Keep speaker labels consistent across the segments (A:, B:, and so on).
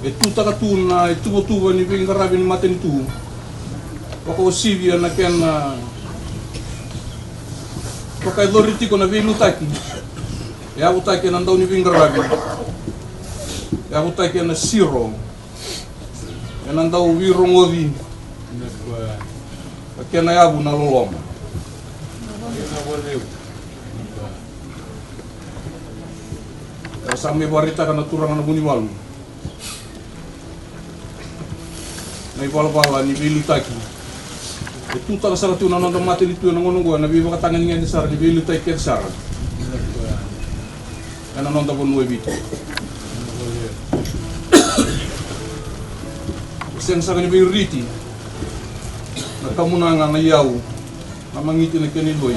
A: E tu takatuna e tuwa ni vinga rabi ni maten tu. Wako sivia na kena Tokai loriti ko na vilu taki. E abu taki na ndau ni vinga rabi. E abu taki na siro. E na ndau virongovi. Kena abu na loloma. Sampai barita kana turang na buni walu. Na ipala ni vilu taki. E tu taka sara tu na nanda mate ni tu na ngono go na viva katanga ni ngene sara ni vilu taki ker sara. Na nanda bon no evito. Sen sara ni vilu riti. Na kamunanga na iau. Na mangiti na keni loi.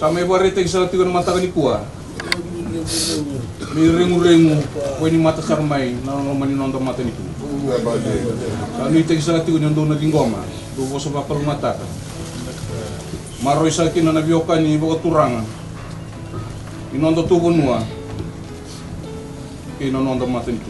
A: Sampai barita ki sara tu na mata ni kuah. Mi rengu-rengu ko ni mata sarmai na ngomani nonton mata niku. Kanu ite sa ati ko nyondo na gingoma. Do ko sa papal mata. Maroi sa kina na bioka ni boko turanga. Inondo tu bonua. Ke nonton mata niku.